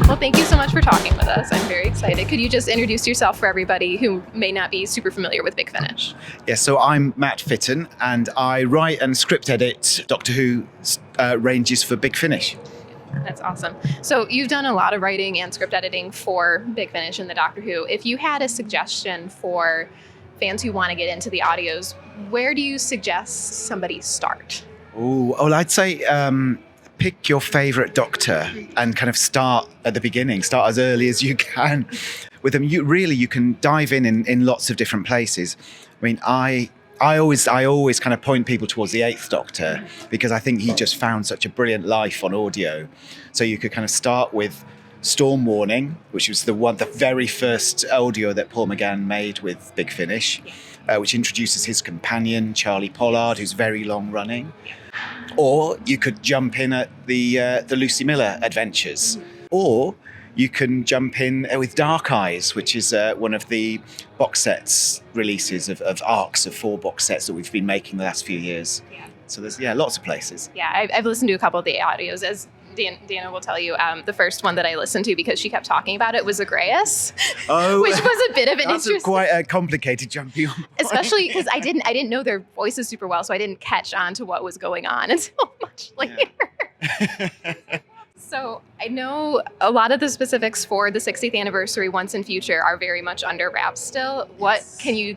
Well, thank you so much for talking with us. I'm very excited. Could you just introduce yourself for everybody who may not be super familiar with Big Finish? Yeah, so I'm Matt Fitton, and I write and script edit Doctor Who ranges for Big Finish. That's awesome. So you've done a lot of writing and script editing for Big Finish and the Doctor Who. If you had a suggestion for fans who want to get into the audios, where do you suggest somebody start? Oh, well, I'd say pick your favourite Doctor and kind of start at the beginning. Start as early as you can with them. You can dive in lots of different places. I mean, I always kind of point people towards the Eighth Doctor because I think he just found such a brilliant life on audio. So you could kind of start with Storm Warning, which was the very first audio that Paul McGann made with Big Finish, which introduces his companion, Charlie Pollard, who's very long running. Or you could jump in at the Lucy Miller adventures. Or you can jump in with Dark Eyes, which is one of the box sets releases of arcs of 4 box sets that we've been making the last few years. Yeah. So there's lots of places. Yeah, I've listened to a couple of the audios. As Dana will tell you, the first one that I listened to because she kept talking about it was Agreus, which was a bit of an that's interesting. Quite a complicated jumping on point. Especially because I didn't know their voices super well, so I didn't catch on to what was going on until much later. Yeah. So I know a lot of the specifics for the 60th anniversary Once and Future are very much under wraps still. What can you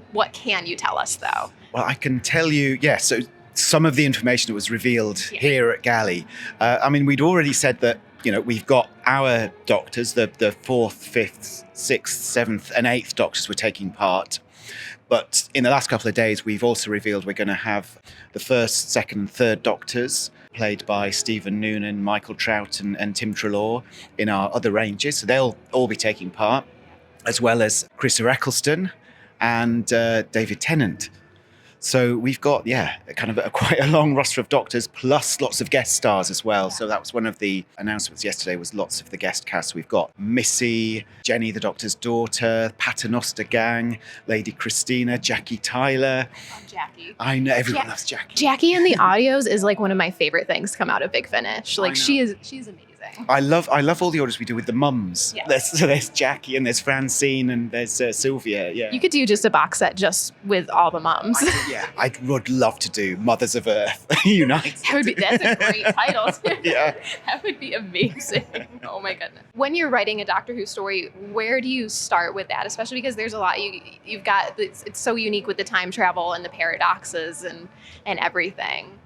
tell us though? Well, I can tell you, so some of the information that was revealed here at Galley. I mean, we'd already said that, we've got our doctors, the 4th, 5th, 6th, 7th and 8th doctors were taking part. But in the last couple of days, we've also revealed we're going to have the 1st, 2nd and 3rd doctors played by Stephen Noonan, Michael Trout and Tim Treloar in our other ranges. So they'll all be taking part, as well as Christopher Eccleston and David Tennant. So we've got, kind of quite a long roster of doctors, plus lots of guest stars as well. So that was one of the announcements yesterday, was lots of the guest cast. We've got Missy, Jenny, the Doctor's daughter, Paternoster Gang, Lady Christina, Jackie Tyler. I love Jackie. I know, everyone loves Jackie. Jackie in the audios is like one of my favorite things to come out of Big Finish. Like she's amazing. I love all the orders we do with the mums. Yes. There's Jackie and there's Francine and there's Sylvia. Yeah. You could do just a box set just with all the mums. I would love to do Mothers of Earth Unite. That's a great title. Yeah. That would be amazing. Oh my goodness. When you're writing a Doctor Who story, where do you start with that? Especially because there's a lot you've got. It's so unique with the time travel and the paradoxes and everything.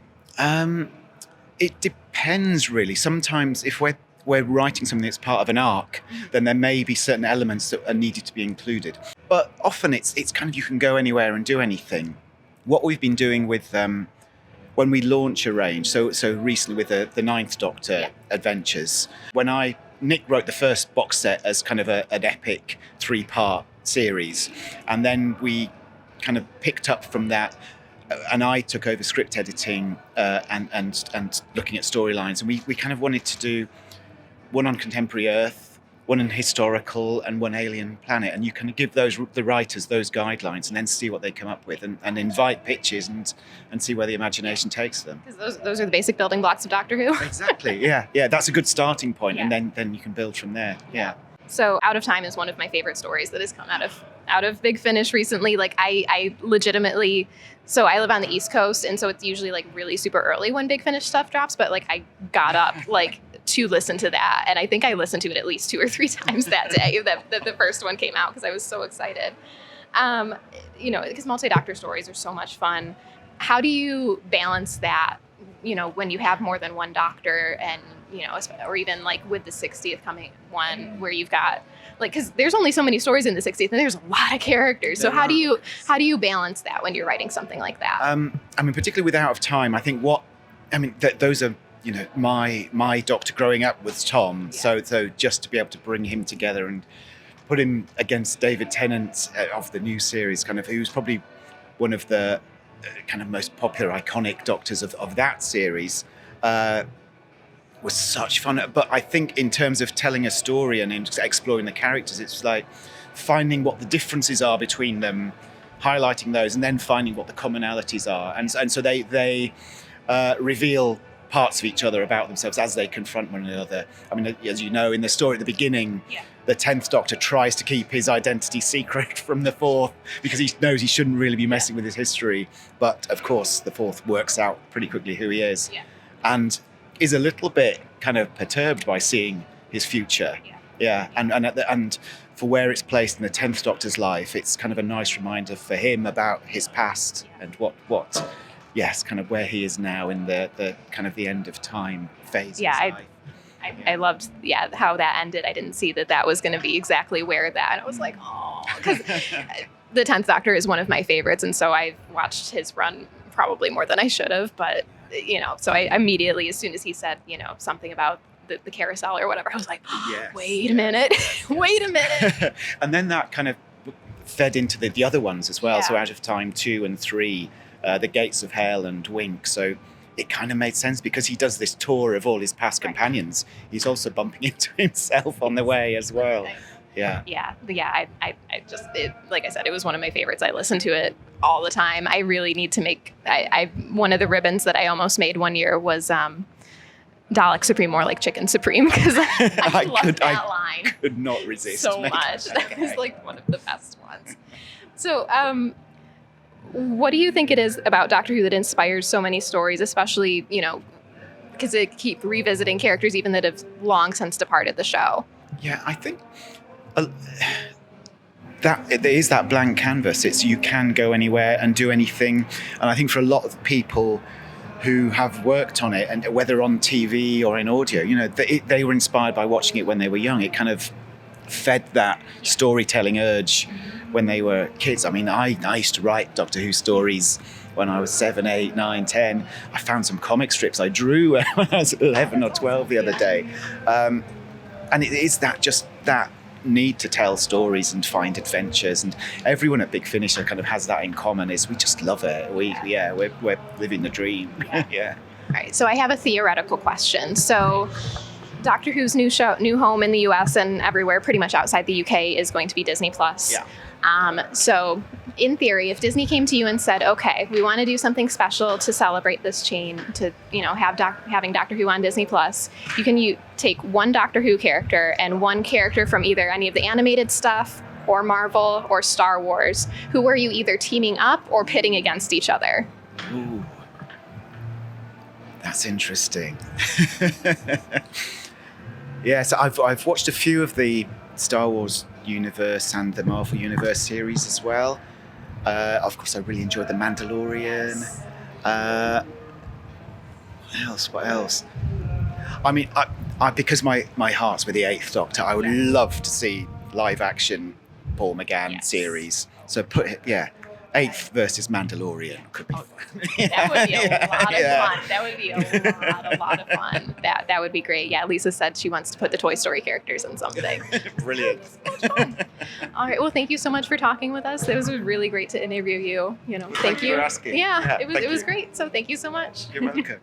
It depends, really. Sometimes if we're writing something that's part of an arc, then there may be certain elements that are needed to be included. But often it's kind of you can go anywhere and do anything. What we've been doing with when we launch a range, so recently with the 9th Doctor adventures, when Nick wrote the first box set as kind of an epic 3-part series, and then we kind of picked up from that. And I took over script editing and looking at storylines. And we kind of wanted to do one on contemporary Earth, one on historical, and one alien planet. And you can give the writers those guidelines and then see what they come up with and invite pitches and see where the imagination takes them. Because those are the basic building blocks of Doctor Who. Exactly, yeah. That's a good starting point. Yeah. And then you can build from there, yeah. So Out of Time is one of my favorite stories that has come out of Big Finish recently. Like I legitimately, so I live on the East Coast, and so it's usually like really super early when Big Finish stuff drops, but like I got up like to listen to that, and I think I listened to it at least 2 or 3 times that day that the first one came out because I was so excited. Because multi-doctor stories are so much fun. How do you balance that, when you have more than one doctor and, or even like with the 60th coming one where you've got because there's only so many stories in the 60th and there's a lot of characters. So how do you balance that when you're writing something like that? Particularly with Out of Time, I think those are, my doctor growing up was Tom. Yeah. So just to be able to bring him together and put him against David Tennant of the new series, kind of, who's probably one of the kind of most popular, iconic doctors of that series, was such fun. But I think in terms of telling a story and exploring the characters, it's like finding what the differences are between them, highlighting those, and then finding what the commonalities are. And so they reveal parts of each other about themselves as they confront one another. I mean, as you know, in the story at the beginning, the 10th Doctor tries to keep his identity secret from the 4th because he knows he shouldn't really be messing with his history. but of course the 4th works out pretty quickly who he is, and is a little bit kind of perturbed by seeing his future. And for where it's placed in the 10th Doctor's life, it's kind of a nice reminder for him about his past and what kind of where he is now in the kind of the end of time phase. I loved how that ended. I didn't see that was going to be exactly where that. I was like, oh, because the 10th Doctor is one of my favorites, and so I've watched his run probably more than I should have. But so I immediately, as soon as he said something about the carousel or whatever, I was like, wait a minute. And then that kind of fed into the other ones as well. So Out of Time 2 and 3, The Gates of Hell and Wink. So it kind of made sense because he does this tour of all his past companions. He's also bumping into himself on the way as well. I just, like I said, it was one of my favorites. I listen to it all the time. I really need to make, one of the ribbons that I almost made one year was Dalek Supreme, more like Chicken Supreme, because I loved that line. I could not resist so much. That was like one of the best ones. So, what do you think it is about Doctor Who that inspires so many stories, especially, because they keep revisiting characters even that have long since departed the show? Yeah, I think that there is that blank canvas. It's you can go anywhere and do anything. And I think for a lot of people who have worked on it, and whether on TV or in audio, they were inspired by watching it when they were young. It kind of fed that storytelling urge when they were kids. I mean, I used to write Doctor Who stories when I was 7, 8, 9, 10. I found some comic strips I drew when I was 11 or 12 the other day. And it is that need to tell stories and find adventures, and everyone at Big Finish kind of has that in common, is we just love it. We're living the dream. All right, so I have a theoretical question. So Doctor Who's new home in the US and everywhere pretty much outside the UK is going to be Disney Plus. So in theory, if Disney came to you and said, okay, we want to do something special to celebrate this chain, to having Doctor Who on Disney Plus, you can take one Doctor Who character and one character from either any of the animated stuff or Marvel or Star Wars. Who are you either teaming up or pitting against each other? Ooh, that's interesting. So I've watched a few of the Star Wars universe and the Marvel Universe series as well. Of course, I really enjoyed The Mandalorian. What else? I mean, I because my heart's with the 8th Doctor, I would love to see live action Paul McGann series. So 8th versus Mandalorian could be fun. That would be a lot of fun. That would be a lot of fun. That would be great. Yeah, Lisa said she wants to put the Toy Story characters in something. Brilliant. So much fun. All right. Well, thank you so much for talking with us. It was really great to interview you. Thank you for asking. Yeah, it was great. So thank you so much. You're welcome.